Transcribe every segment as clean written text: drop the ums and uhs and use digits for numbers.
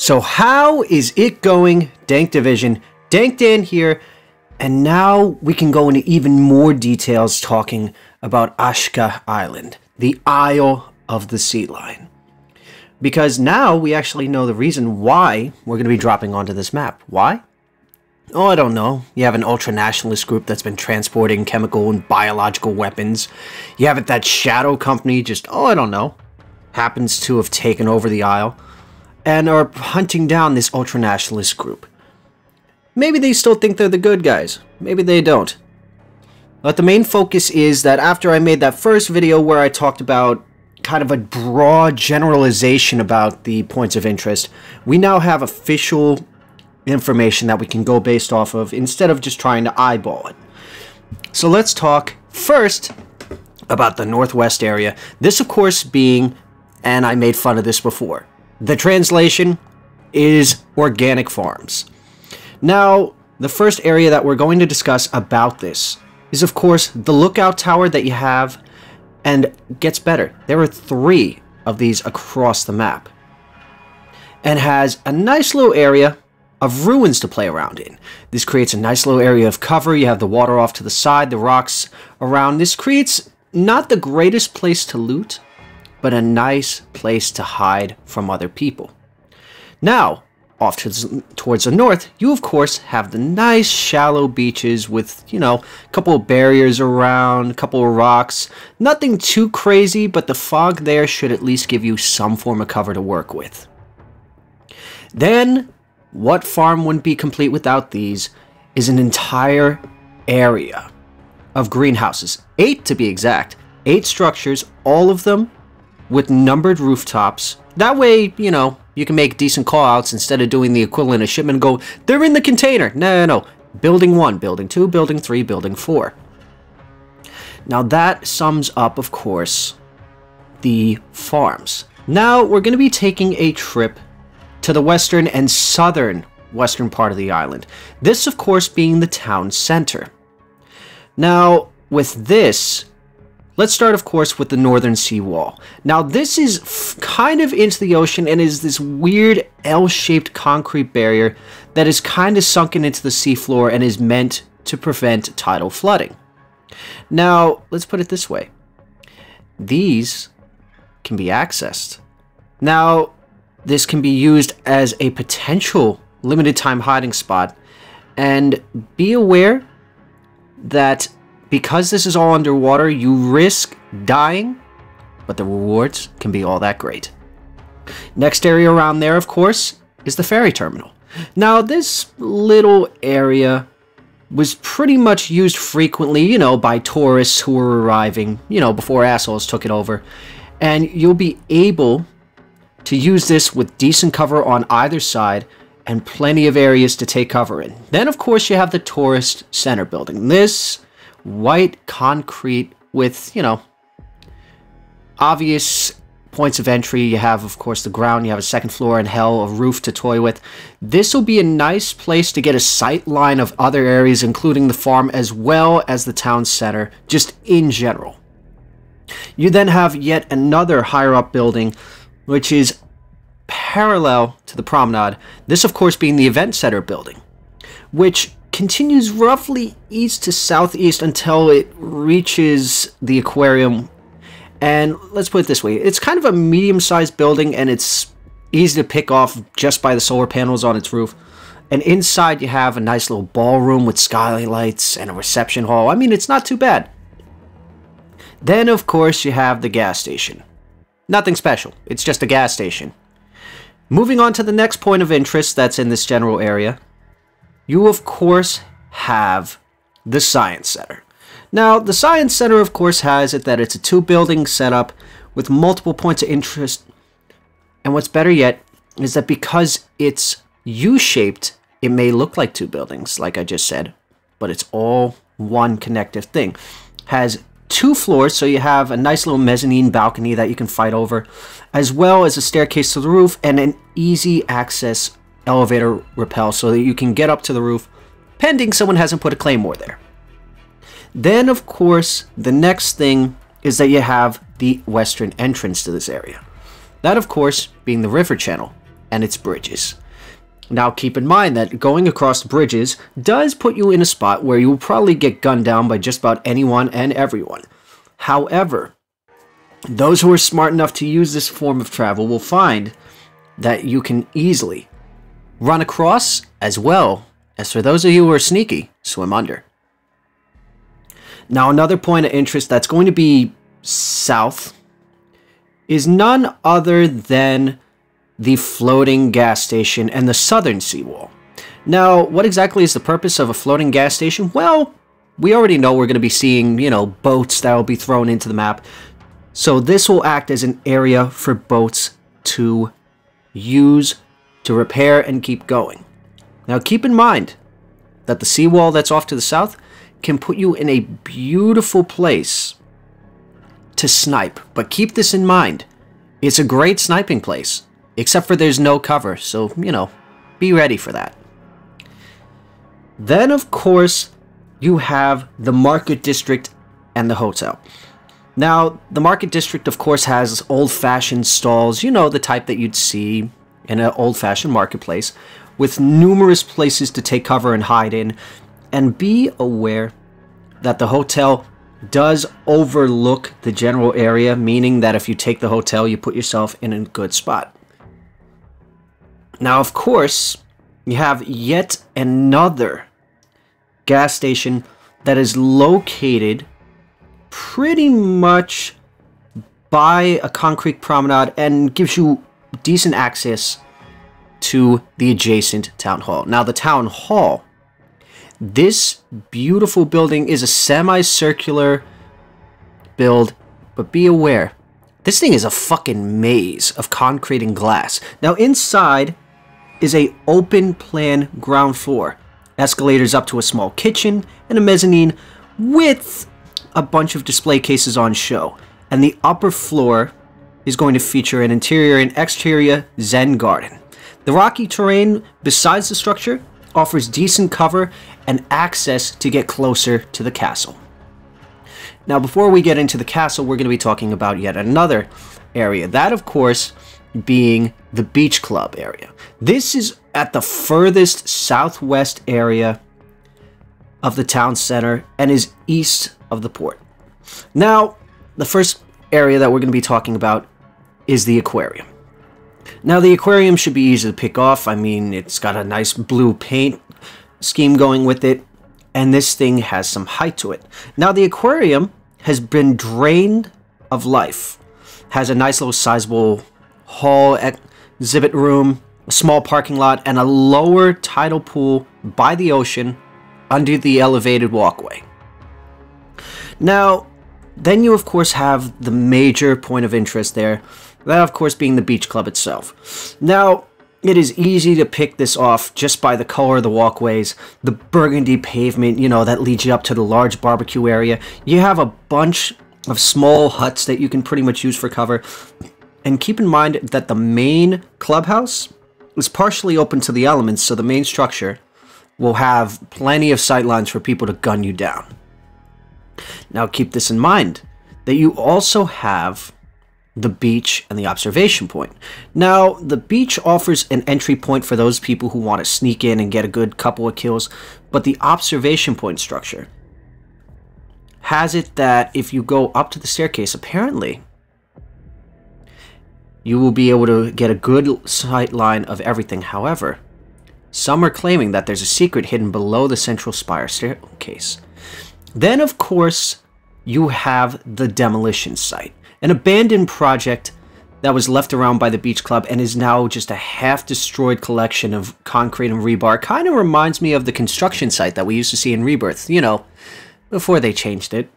So how is it going, Dank Division? Dank Dan here, and now we can go into even more details talking about Ashika Island, the Isle of the Sea Lion. Because now we actually know the reason why we're going to be dropping onto this map. Why? Oh, I don't know. You have an ultra-nationalist group that's been transporting chemical and biological weapons. You have that shadow company just, oh, I don't know, happens to have taken over the Isle and are hunting down this ultra-nationalist group. Maybe they still think they're the good guys. Maybe they don't. But the main focus is that after I made that first video where I talked about kind of a broad generalization about the points of interest, we now have official information that we can go based off of instead of just trying to eyeball it. So let's talk first about the northwest area. This, of course, being, and I made fun of this before, the translation is organic farms. Now, the first area that we're going to discuss about this is, of course, the lookout tower that you have, and gets better. There are 3 of these across the map, and has a nice little area of ruins to play around in. This creates a nice little area of cover. You have the water off to the side, the rocks around. This creates not the greatest place to loot, but a nice place to hide from other people. Now, off towards the north, you of course have the nice shallow beaches with, you know, a couple of barriers around, a couple of rocks. Nothing too crazy, but the fog there should at least give you some form of cover to work with. Then, what farm wouldn't be complete without these is an entire area of greenhouses. 8 to be exact. 8 structures, all of them with numbered rooftops. That way, you know, you can make decent callouts instead of doing the equivalent of shipment and go, they're in the container. No. Building 1, building 2, building 3, building 4. Now that sums up, of course, the farms. Now we're going to be taking a trip to the western and southern western part of the island. This, of course, being the town center. Now, with this, let's start, of course, with the northern seawall. Now, this is kind of into the ocean and is this weird L-shaped concrete barrier that is kind of sunken into the seafloor and is meant to prevent tidal flooding. Now, let's put it this way. These can be accessed. Now, this can be used as a potential limited time hiding spot, and be aware that because this is all underwater, you risk dying, but the rewards can be all that great. Next area around there, of course, is the ferry terminal. Now, this little area was pretty much used frequently, you know, by tourists who were arriving, you know, before assholes took it over. And you'll be able to use this with decent cover on either side and plenty of areas to take cover in. Then, of course, you have the tourist center building. This white concrete with, you know, obvious points of entry. You have, of course, the ground. You have a second floor and hell, a roof to toy with. This will be a nice place to get a sight line of other areas, including the farm as well as the town center, just in general. You then have yet another higher up building, which is parallel to the promenade. This, of course, being the event center building, which continues roughly east to southeast until it reaches the aquarium. And let's put it this way, it's kind of a medium-sized building and it's easy to pick off just by the solar panels on its roof. And inside you have a nice little ballroom with skylights and a reception hall. I mean, it's not too bad. Then, of course, you have the gas station. Nothing special, it's just a gas station. Moving on to the next point of interest that's in this general area, you, of course, have the Science Center. Now, the Science Center, of course, has it that it's a 2-building setup with multiple points of interest. And what's better yet is that because it's U-shaped, it may look like 2 buildings, like I just said, but it's all one connective thing. Has 2 floors, so you have a nice little mezzanine balcony that you can fight over, as well as a staircase to the roof and an easy access elevator rappel so that you can get up to the roof, pending someone hasn't put a claymore there. Then, of course, the next thing is that you have the western entrance to this area. That, of course, being the river channel. and its bridges. Now keep in mind that going across bridges does put you in a spot where you will probably get gunned down by just about anyone and everyone. However, those who are smart enough to use this form of travel will find that you can easily run across, as well as, for those of you who are sneaky, swim under. Now another point of interest that's going to be south is none other than the floating gas station and the southern seawall. Now, what exactly is the purpose of a floating gas station? Well, we already know we're going to be seeing, boats that will be thrown into the map. So this will act as an area for boats to use to repair and keep going. Now, keep in mind that the seawall that's off to the south can put you in a beautiful place to snipe. But keep this in mind. It's a great sniping place. Except for there's no cover, so, be ready for that. Then, of course, you have the Market District and the hotel. Now, the Market District, of course, has old-fashioned stalls, the type that you'd see in an old-fashioned marketplace, with numerous places to take cover and hide in. And be aware that the hotel does overlook the general area, meaning that if you take the hotel, you put yourself in a good spot. Now, of course, you have yet another gas station that is located pretty much by a concrete promenade and gives you decent access to the adjacent town hall. Now, the town hall, this beautiful building is a semicircular build, but be aware, this thing is a fucking maze of concrete and glass. Now, inside is a open plan ground floor, escalators up to a small kitchen and a mezzanine with a bunch of display cases on show. And the upper floor is going to feature an interior and exterior Zen garden. The rocky terrain besides the structure offers decent cover and access to get closer to the castle. Now, before we get into the castle, we're going to be talking about yet another area. That, of course, being the beach club area. This is at the furthest southwest area of the town center and is east of the port. Now, the first area that we're going to be talking about is the aquarium. Now, the aquarium should be easy to pick off. I mean, it's got a nice blue paint scheme going with it, and this thing has some height to it. Now, the aquarium has been drained of life. Has a nice little sizable hall, exhibit room, a small parking lot, and a lower tidal pool by the ocean under the elevated walkway. Now, then you of course have the major point of interest there, that of course being the beach club itself. Now, it is easy to pick this off just by the color of the walkways, the burgundy pavement, that leads you up to the large barbecue area. You have a bunch of small huts that you can pretty much use for cover. And keep in mind that the main clubhouse is partially open to the elements, so the main structure will have plenty of sightlines for people to gun you down. Now keep this in mind, that you also have the beach and the observation point. Now, the beach offers an entry point for those people who want to sneak in and get a good couple of kills, but the observation point structure has it that if you go up to the staircase, apparently, you will be able to get a good sight line of everything. However, some are claiming that there's a secret hidden below the central spire staircase. Then, of course, you have the demolition site, an abandoned project that was left around by the beach club and is now just a half-destroyed collection of concrete and rebar. Kind of reminds me of the construction site that we used to see in Rebirth, before they changed it.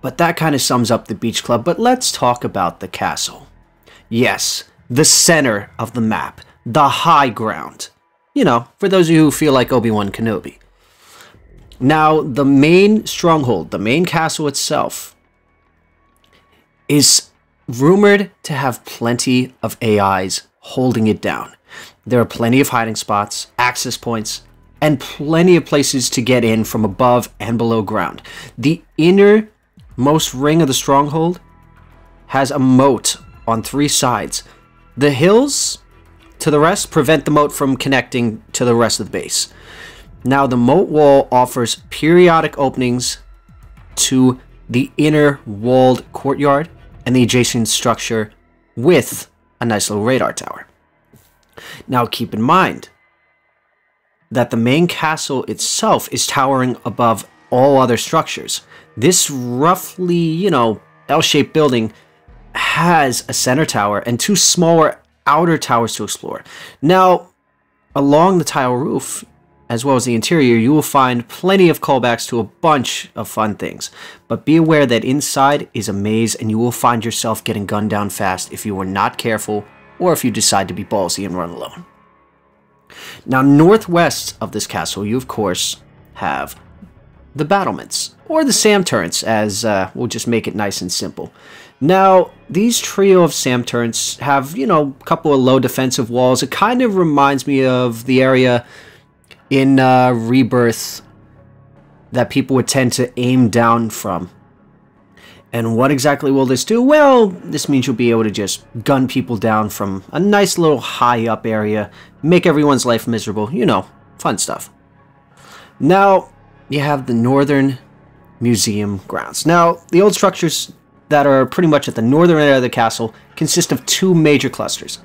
But that kind of sums up the beach club. But let's talk about the castle. Yes, the center of the map, the high ground. For those of you who feel like Obi-Wan Kenobi. Now, the main stronghold, the main castle itself, is rumored to have plenty of AIs holding it down. There are plenty of hiding spots, access points, and plenty of places to get in from above and below ground. The innermost ring of the stronghold has a moat on 3 sides. The hills to the rest prevent the moat from connecting to the rest of the base. Now, the moat wall offers periodic openings to the inner walled courtyard and the adjacent structure with a nice little radar tower. Now, keep in mind that the main castle itself is towering above all other structures. This roughly, you know, L-shaped building has a center tower and two smaller outer towers to explore. Now, along the tile roof, as well as the interior, you will find plenty of callbacks to a bunch of fun things. But be aware that inside is a maze and you will find yourself getting gunned down fast if you are not careful or if you decide to be ballsy and run alone. Now, northwest of this castle, you of course have the battlements, or the SAM turrets, as we'll just make it nice and simple. Now, these trio of SAM turrets have, you know, a couple of low defensive walls. It kind of reminds me of the area in Rebirth that people would tend to aim down from. And what exactly will this do? Well, this means you'll be able to just gun people down from a nice little high up area, make everyone's life miserable, you know, fun stuff. Now, you have the Northern Museum grounds. Now, the old structures that are pretty much at the northern end of the castle consist of two major clusters.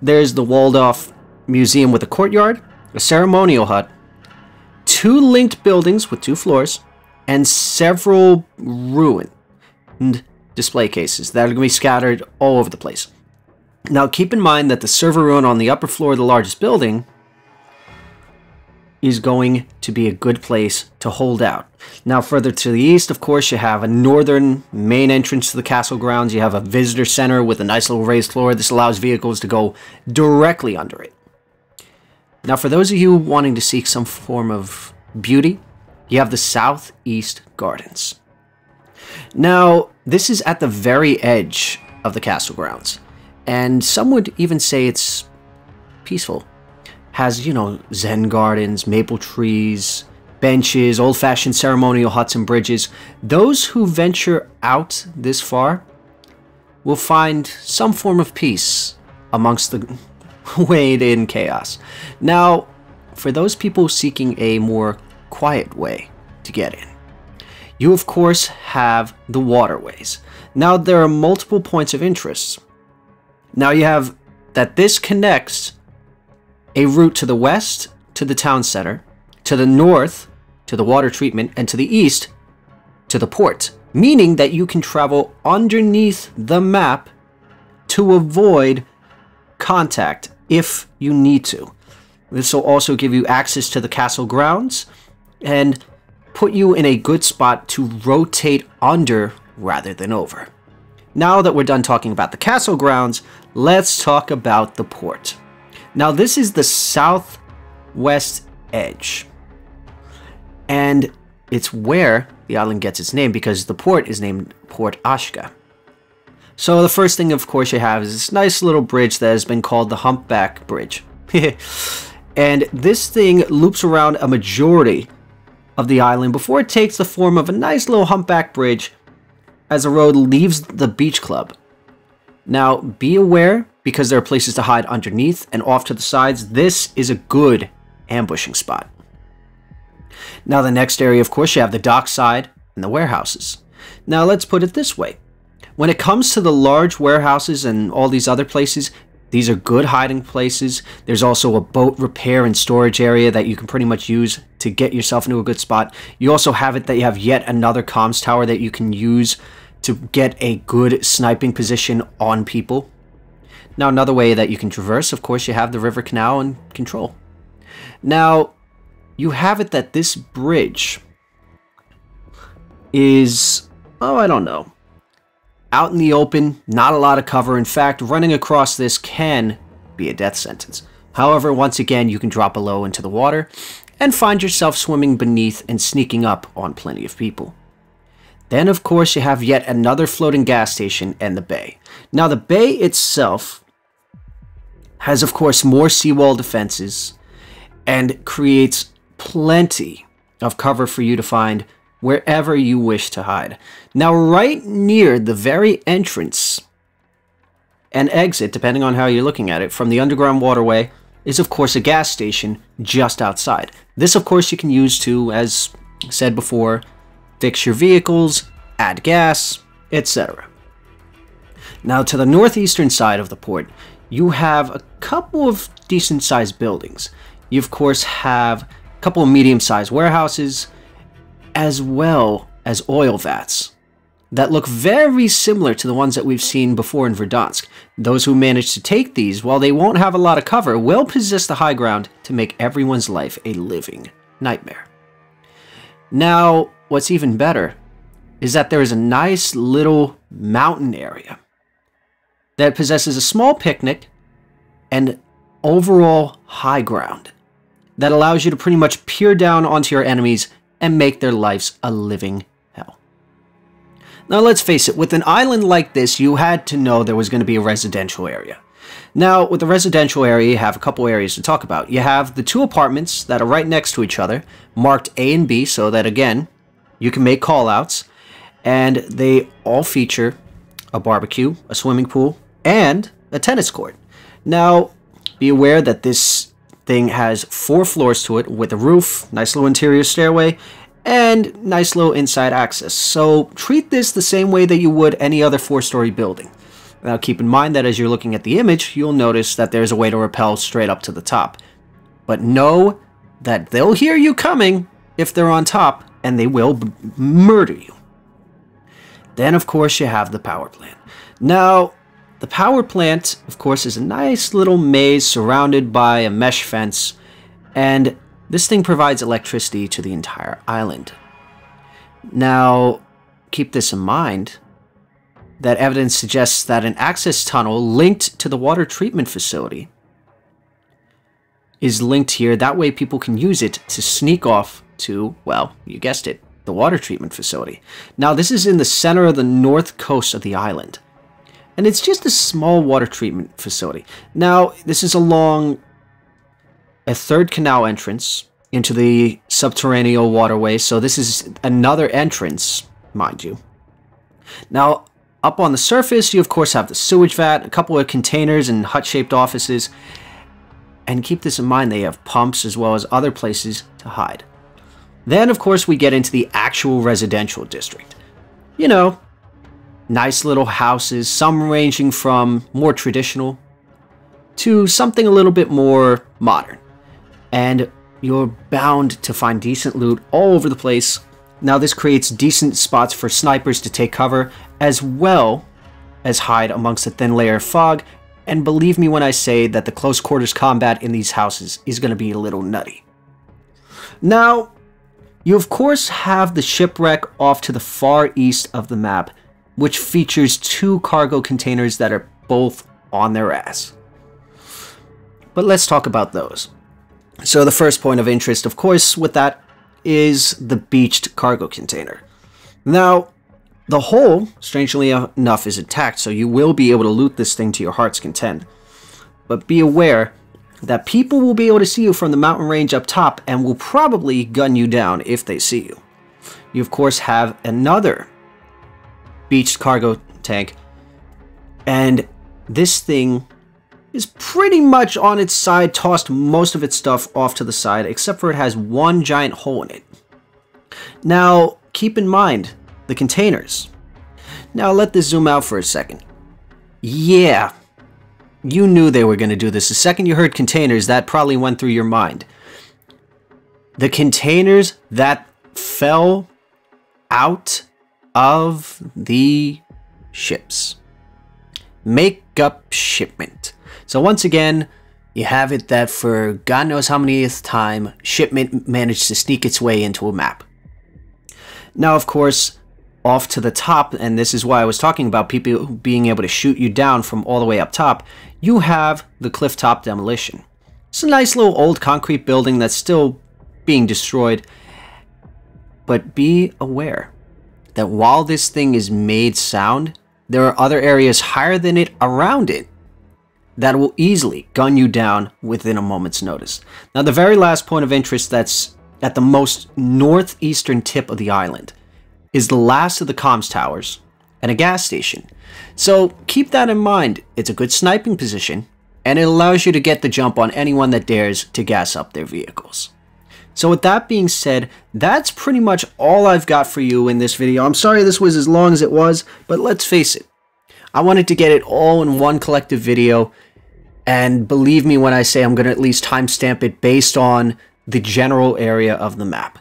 There's the walled-off museum with a courtyard, a ceremonial hut, two linked buildings with 2 floors, and several ruined display cases that are going to be scattered all over the place. Now, keep in mind that the server room on the upper floor of the largest building is going to be a good place to hold out. Now, further to the east, of course, you have a northern main entrance to the castle grounds. You have a visitor center with a nice little raised floor. This allows vehicles to go directly under it. Now, for those of you wanting to seek some form of beauty, you have the southeast gardens. Now, this is at the very edge of the castle grounds, and some would even say it's peaceful. Has, you know, zen gardens, maple trees, benches, old-fashioned ceremonial huts and bridges. Those who venture out this far will find some form of peace amongst the wade-in chaos. Now, for those people seeking a more quiet way to get in, you of course have the waterways. Now, there are multiple points of interest. Now, you have that this connects a route to the west to the town center, to the north to the water treatment, and to the east to the port, meaning that you can travel underneath the map to avoid contact if you need to. This will also give you access to the castle grounds and put you in a good spot to rotate under rather than over. Now that we're done talking about the castle grounds, let's talk about the port. Now, this is the southwest edge, and it's where the island gets its name because the port is named Port Ashika. So the first thing, of course, you have is this nice little bridge that has been called the Humpback Bridge. And this thing loops around a majority of the island before it takes the form of a nice little humpback bridge as the road leaves the beach club. Now, be aware, because there are places to hide underneath and off to the sides, this is a good ambushing spot. Now, the next area, of course, you have the dockside and the warehouses. Now, let's put it this way. When it comes to the large warehouses and all these other places, these are good hiding places. There's also a boat repair and storage area that you can pretty much use to get yourself into a good spot. You also have it that you have yet another comms tower that you can use to get a good sniping position on people. Now, another way that you can traverse, of course, you have the river canal and control. Now, you have it that this bridge is, oh, I don't know, out in the open, not a lot of cover. In fact, running across this can be a death sentence. However, once again, you can drop below into the water and find yourself swimming beneath and sneaking up on plenty of people. Then, of course, you have yet another floating gas station and the bay. Now, the bay itself has, of course, more seawall defenses and creates plenty of cover for you to find wherever you wish to hide. Now, right near the very entrance and exit, depending on how you're looking at it, from the underground waterway is of course a gas station just outside. This of course you can use to, as said before, fix your vehicles, add gas, etc. Now to the northeastern side of the port, you have a couple of decent sized buildings. You of course have a couple of medium sized warehouses, as well as oil vats that look very similar to the ones that we've seen before in Verdansk. Those who manage to take these, while they won't have a lot of cover, will possess the high ground to make everyone's life a living nightmare. Now, what's even better is that there is a nice little mountain area that possesses a small picnic and overall high ground that allows you to pretty much peer down onto your enemies and make their lives a living hell. Now let's face it, with an island like this, you had to know there was going to be a residential area. Now, with the residential area, you have a couple areas to talk about. You have the two apartments that are right next to each other, marked A and B, so that, again, you can make call-outs, and they all feature a barbecue, a swimming pool, and a tennis court. Now, be aware that this thing has 4 floors to it with a roof, nice little interior stairway, and nice little inside access. So treat this the same way that you would any other 4-story building. Now keep in mind that as you're looking at the image, you'll notice that there's a way to rappel straight up to the top. But know that they'll hear you coming if they're on top, and they will murder you. Then of course you have the power plant. Now, the power plant, of course, is a nice little maze surrounded by a mesh fence, and this thing provides electricity to the entire island. Now, keep this in mind, that evidence suggests that an access tunnel linked to the water treatment facility is linked here. That way people can use it to sneak off to, well, you guessed it, the water treatment facility. Now, this is in the center of the north coast of the island. And it's just a small water treatment facility. Now, this is along a 3rd canal entrance into the subterranean waterway, so this is another entrance, mind you. Now, up on the surface, you of course have the sewage vat, a couple of containers and hut-shaped offices. And keep this in mind, they have pumps as well as other places to hide. Then, of course, we get into the actual residential district. You know, nice little houses, some ranging from more traditional to something a little bit more modern. And you're bound to find decent loot all over the place. Now this creates decent spots for snipers to take cover, as well as hide amongst a thin layer of fog. And believe me when I say that the close quarters combat in these houses is going to be a little nutty. Now, you of course have the shipwreck off to the far east of the map, which features 2 cargo containers that are both on their ass. But let's talk about those. So the first point of interest, of course, with that is the beached cargo container. Now, the hull, strangely enough, is intact, so you will be able to loot this thing to your heart's content. But be aware that people will be able to see you from the mountain range up top and will probably gun you down if they see you. You, of course, have another beached cargo tank, and this thing is pretty much on its side, tossed most of its stuff off to the side, except for it has one giant hole in it. Now, keep in mind the containers. Now, let this zoom out for a second. Yeah, you knew they were going to do this. The second you heard containers, that probably went through your mind. The containers that fell out of the ships. Make-up shipment. So once again, you have it that for God knows how manyth time, shipment managed to sneak its way into a map. Now, of course, off to the top, and this is why I was talking about people being able to shoot you down from all the way up top, you have the cliff top demolition. It's a nice little old concrete building that's still being destroyed. But be aware that while this thing is made sound, there are other areas higher than it around it that will easily gun you down within a moment's notice. Now, the very last point of interest that's at the most northeastern tip of the island is the last of the comms towers and a gas station. So keep that in mind. It's a good sniping position, and it allows you to get the jump on anyone that dares to gas up their vehicles. So with that being said, that's pretty much all I've got for you in this video. I'm sorry this was as long as it was, but let's face it, I wanted to get it all in one collective video, and believe me when I say I'm going to at least timestamp it based on the general area of the map.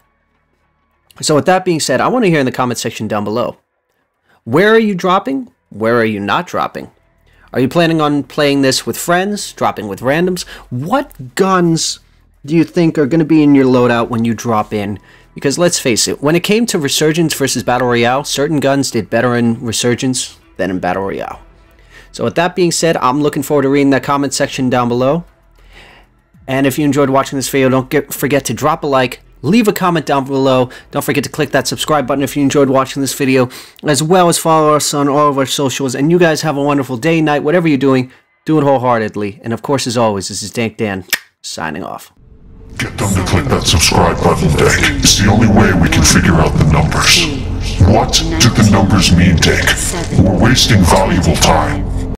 So with that being said, I want to hear in the comment section down below, where are you dropping? Where are you not dropping? Are you planning on playing this with friends, dropping with randoms? What guns do you think are going to be in your loadout when you drop in? Because let's face it, when it came to Resurgence versus Battle Royale, certain guns did better in Resurgence than in Battle Royale. So with that being said, I'm looking forward to reading that comment section down below. And if you enjoyed watching this video, don't forget to drop a like, leave a comment down below. Don't forget to click that subscribe button if you enjoyed watching this video, as well as follow us on all of our socials. And you guys have a wonderful day, night, whatever you're doing, do it wholeheartedly. And of course, as always, this is Dank Dan, signing off. Get them to click that subscribe button, Dank. It's the only way we can figure out the numbers. What do the numbers mean, Dank? We're wasting valuable time.